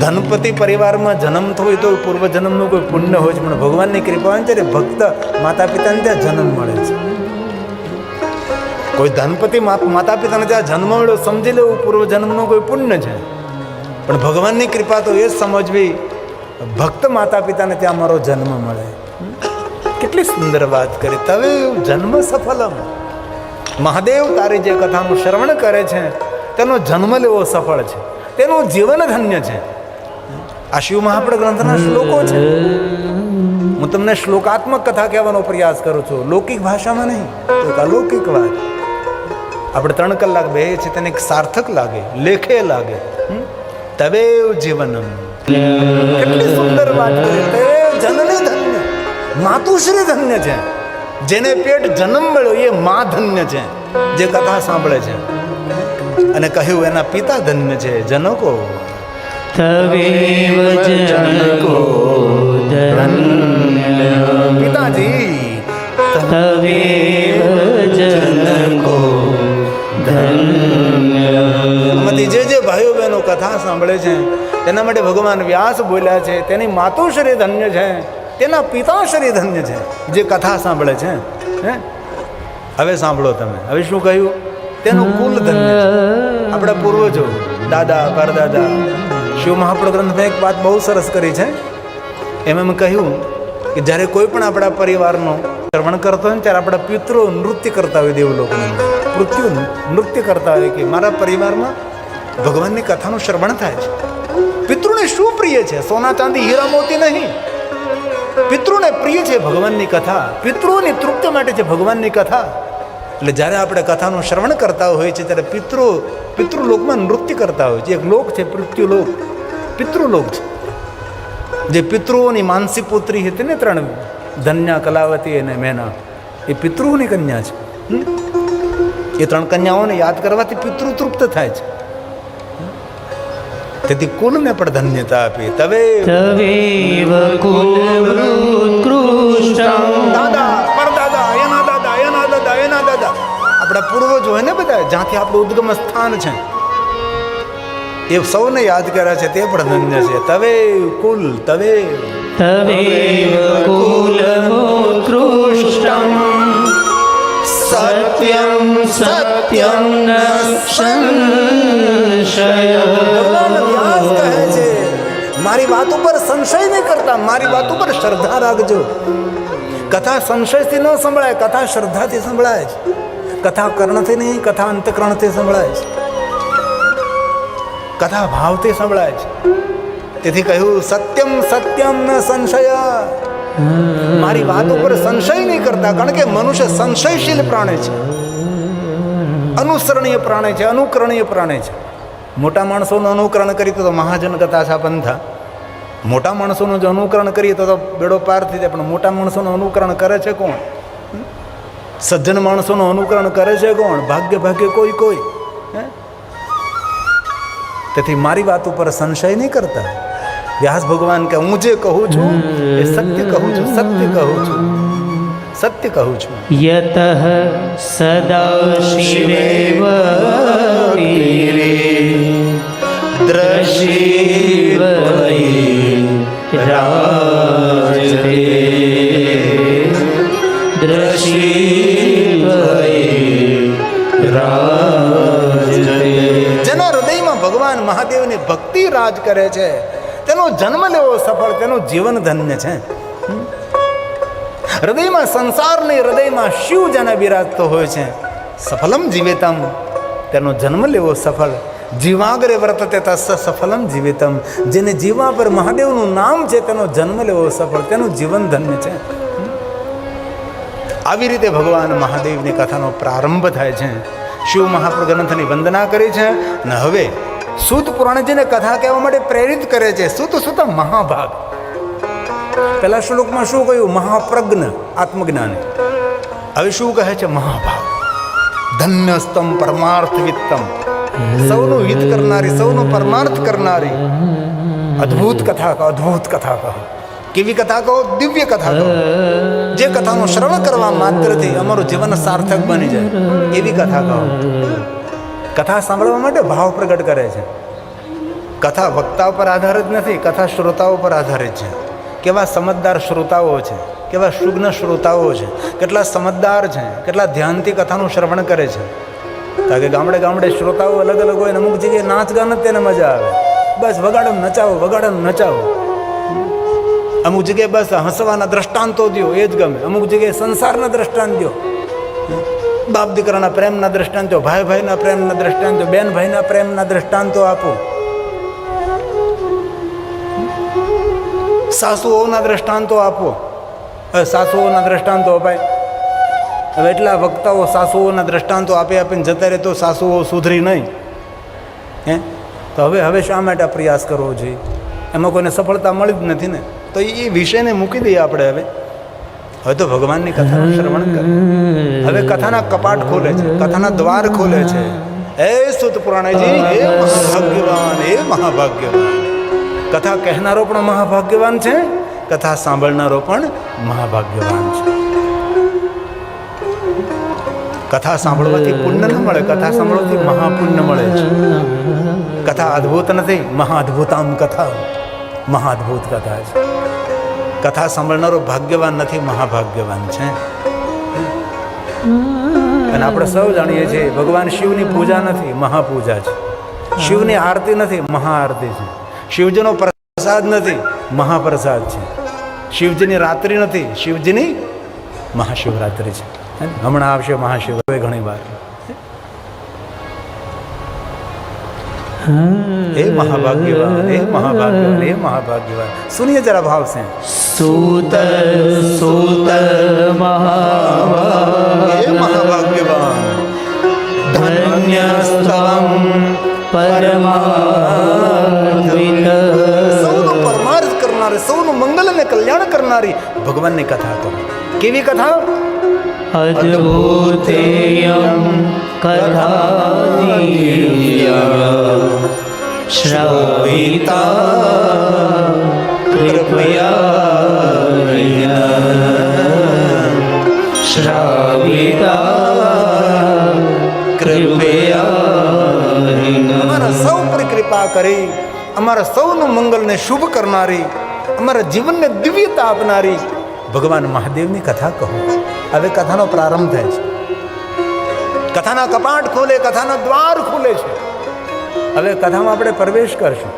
ધનપતિ પરિવારમાં જન્મ થયો તો પૂર્વજન્મનું કોઈ પુણ્ય હોય છે, પણ ભગવાનની કૃપા હોય છે ત્યારે ભક્ત માતા પિતાને ત્યાં જન્મ મળે છે. કોઈ ધનપતિ માતા પિતાને ત્યાં જન્મ મળ્યો સમજી લેવું પૂર્વજન્મનું કોઈ પુણ્ય છે, પણ ભગવાનની કૃપા તો એ જ સમજવી ભક્ત માતા પિતાને ત્યાં મારો જન્મ મળે. કેટલી સુંદર વાત કરી. તવે જન્મ સફલમ. મહાદેવ તારી જે કથાનું શ્રવણ કરે છે તેનો જન્મ લેવો સફળ છે, તેનું જીવન ધન્ય છે. આ શિવ મહાપ્રદ ગ્રંથના શ્લોકો છે. હું તમને શ્લોકાત્મક કથા કહેવાનો પ્રયાસ કરું છું, લૌકિક ભાષામાં નહીં, એક અલૌકિક વાત. આપણે 3 કલાક બેહીએ છીએ તેને એક સાર્થક લાગે, લેખે લાગે. તવેવ જીવનમ. કેટલી સુંદર વાત કરી. તવેવ જનને ધન્ય. માતુશ્રી ધન્ય છે. જેને પેટ જન્મ મળ્યો એ મા ધન્ય છે જે કથા સાંભળે છે. અને કહ્યું એના પિતા ધન્ય છે, જનકો. તવેવ જनको ધન્ય. પિતાજી તવેવ જनको ધન્ય. આમાંથી જે ભાઈઓ બહેનો કથા સાંભળે છે તેના માટે ભગવાન વ્યાસ બોલ્યા છે તેની માતુશ્રી ધન્ય છે, તેના પિતાશ્રી ધન્ય છે જે કથા સાંભળે છે. હવે સાંભળો તમે. હવે શું કહ્યું? તેનું કુલ ધન્ય છે. આપણા પૂર્વજો, દાદા પરદાદા. શિવ મહાપ્રદ ગ્રંથમાં એક વાત બહુ સરસ કરી છે. એમાં મેં કહ્યું કે જ્યારે કોઈ પણ આપણા પરિવારનો શ્રવણ કરતો હોય ને ત્યારે આપણા પિતૃ નૃત્ય કરતા હોય, દેવલોકની પૃથ્વી નૃત્ય કરતા હોય કે મારા પરિવારમાં ભગવાનની કથાનું શ્રવણ થાય છે. પિતૃને શું પ્રિય છે? સોના ચાંદી હીરા મોતી નહીં. પિતૃને પ્રિય છે ભગવાનની કથા. પિતૃની તૃપ્તિ માટે છે ભગવાનની કથા. એટલે જ્યારે આપણે કથાનું શ્રવણ કરતા હોઈએ છીએ ત્યારે પિતૃલોકમાં નૃત્ય કરતા હોય છે. એક લોક છે પૃથ્વીલોક, પિતૃલોક છે. જે પિતૃઓની માનસી પુત્રી હતી ને 3, ધન્યા, કલાવતી અને મેના, એ પિતૃઓની કન્યા છે. એ 3 કન્યાઓને યાદ કરવાથી પિતૃ તૃપ્ત થાય છે. તેથી કુલને પણ ધન્યતા આપી. તવેવ કુલવૃત્કૃષ્ટં. દાદા પરદાદા, એના દાદા, એના દાદા, એના દાદા, આપણા પૂર્વજો હોય ને બધા, જ્યાંથી આપણું ઉદ્ગમ સ્થાન છે એ સૌને યાદ કર્યા છે, તે પણ ધન્ય છે. તવેવ કુલ. તવેવ કુલવૃત્કૃષ્ટં. સત્યમ સત્યમ ન સંશય. ભગવાન વ્યાસ કહે છે મારી વાત ઉપર સંશય નહીં કરતા, મારી વાત ઉપર શ્રદ્ધા રાખજો. કથા સંશયથી ન સંભળાય, કથા શ્રદ્ધાથી સંભળાય છે. કથા કર્ણથી નહીં, કથા અંતકરણથી સંભળાય છે. કથા ભાવથી સંભળાય છે. તેથી કહ્યું સત્યમ સત્યમ ન સંશય. મારી વાત ઉપર સંશય નહીં કરતા, કારણ કે મનુષ્ય સંશયશીલ પ્રાણી છે, અનુસરણીય પ્રાણી છે, અનુકરણીય પ્રાણી છે. મોટા માણસોનું અનુકરણ કરીએ તો મહાજન કથા છાપંથા. મોટા માણસોનું જો અનુકરણ કરીએ તો બેડો પાર થઈ જાય. પણ મોટા માણસોનું અનુકરણ કરે છે કોણ? સજ્જન માણસોનું અનુકરણ કરે છે કોણ? ભાગ્ય ભાગ્ય કોઈ. તેથી મારી વાત ઉપર સંશય નહીં કરતા. વ્યાસ ભગવાન કે હું જે કહું છું એ સત્ય કહું છું, સત્ય કહું છું, સત્ય કહું છું. યતઃ સદાશિવેવ વીરે દ્રશીવૈ રાજતે. દ્રશીવૈ રાજતે. જેના હૃદયમાં ભગવાન મહાદેવની ભક્તિ રાજ કરે છે તેનો જન્મ લેવો સફળ, તેનું જીવન ધન્ય છે. હૃદયમાં સંસાર નહીં, હૃદયમાં શિવ જેને બિરાજતો હોય છે, સફલમ જીવેતમ, તેનો જન્મ લેવો સફળ. જીવાગ્રે વર્તતે તસ્ય સફલમ જીવેતમ. જેને જીવા પર મહાદેવનું નામ છે તેનો જન્મ લેવો સફળ, તેનું જીવન ધન્ય છે. આવી રીતે ભગવાન મહાદેવની કથાનો પ્રારંભ થાય છે. શિવ મહાપ્રદ ગ્રંથની વંદના કરી છે. અને હવે સૂત પુરાણજીને કથા કહેવા માટે પ્રેરિત કરે છે. સૂત મહાભાગ. પહેલા શ્લોકમાં શું કહ્યું? મહાપ્રજ્ઞ, આત્મજ્ઞાની. હવે શું કહે છે? મહાભાગ. ધન્યસ્તમ પરમાર્થવિત્તમ. સૌનું હિત કરનારી, સૌનો પરમાર્થ કરનારી અદ્ભુત કથા કહો, અદ્ભુત કથા કહો. કેવી કથા કહો? દિવ્ય કથા કહો. જે કથાનું શ્રવણ કરવા માત્રથી અમારું જીવન સાર્થક બની જાય એવી કથા કહો. કથા સાંભળવા માટે ભાવ પ્રગટ કરે છે. કથા વક્તાઓ પર આધારિત નથી, કથા શ્રોતાઓ પર આધારિત છે. કેવા સમજદાર શ્રોતાઓ છે, કેવા સુગ્ન શ્રોતાઓ છે, કેટલા સમજદાર છે, કેટલા ધ્યાનથી કથાનું શ્રવણ કરે છે. કારણ કે ગામડે ગામડે શ્રોતાઓ અલગ અલગ હોય ને અમુક જગ્યાએ નાચ ગાન જ તેને મજા આવે, બસ વગાડો નચાવો, વગાડો નચાવો. અમુક જગ્યાએ બસ હસવાના દ્રષ્ટાંતો દો એ જ ગમે, અમુક જગ્યાએ સંસારના દ્રષ્ટાંત દો, બાપ દીકરાના પ્રેમના દ્રષ્ટાંતો, ભાઈ ભાઈના પ્રેમના દ્રષ્ટાંતો, બેન ભાઈના પ્રેમના દ્રષ્ટાંતો આપો, સાસુઓના દ્રષ્ટાંતો આપો. હવે સાસુઓના દ્રષ્ટાંતો અપાય, હવે એટલા વક્તાઓ સાસુઓના દ્રષ્ટાંતો આપી આપીને જતા રહે તો સાસુઓ સુધરી નહીં. તો હવે શા માટે પ્રયાસ કરવો જોઈએ? એમાં કોઈને સફળતા મળી જ નથી ને. તો એ વિષયને મૂકી દઈએ આપણે. હવે તો ભગવાનની કથાનું શ્રવણ કરે. હવે કથાના કપાટ ખોલે છે, કથાના દ્વાર ખોલે છે. હે સુત પુરાણજી, હે મહાભાગ્યવાન, હે મહાભાગ્યવાન. કથા કહેનારો પણ મહાભાગ્યવાન છે, કથા સાંભળનારો પણ મહાભાગ્યવાન છે. કથા સાંભળવાથી પુણ્ય ન મળે, કથા સાંભળવાથી મહાપુણ્ય મળે છે. કથા અદ્ભુત નથી, મહાઅદ્ભુતામ કથા, મહાઅદ્ભુત કથા છે. કથા સાંભળનારો ભાગ્યવાન નથી, મહાભાગ્યવાન છે. અને આપણે સૌ જાણીએ છીએ ભગવાન શિવની પૂજા નથી, મહાપૂજા છે. શિવની આરતી નથી, મહાઆરતી છે. શિવજીનો પ્રસાદ નથી, મહાપ્રસાદ છે. શિવજીની રાત્રિ નથી, શિવજીની મહાશિવરાત્રિ છે. હમણાં આવશે મહાશિવરાત્રિ ઘણી વાર. हे महाभाग्यवान, हे महाभाग्यवान, हे महाभाग्यवान. सुनिए जरा भाव से. सूत सूत महाभाग्यवान, धन्यस्त्वं परमार्थित. સૌનો પરમાર્થ કરનારી, સૌનું મંગલ અને કલ્યાણ કરનારી ભગવાનની કથા કહો. કેવી કથા? અદ્ભુતેયં કથાનિયા શ્રવિતા કૃપયા શ્રાવિતા કૃપયા. અમારા સૌ પર કૃપા કરી, અમારા સૌનું મંગલને શુભ કરનારી, અમારા જીવનને દિવ્યતા આપનારી ભગવાન મહાદેવની કથા કહો. હવે કથાનો પ્રારંભ થાય છે. કથાના કપાટ ખોલે, કથાના દ્વાર ખુલે છે. હવે કથામાં આપણે પ્રવેશ કરશું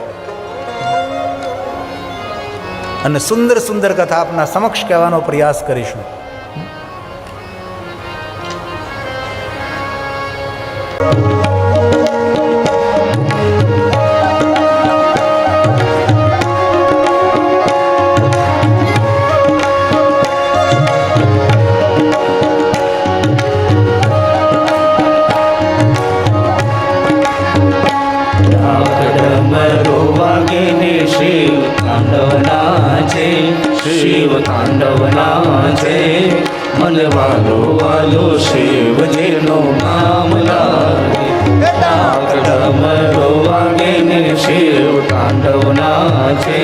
અને સુંદર સુંદર કથા આપના સમક્ષ કહેવાનો પ્રયાસ કરીશું. શિવ તાંડવના છે, મન વાલો વાલો શિવજીનું નામ લાગે. ડાક ડમરો વાગે ને શિવ તાંડવના છે.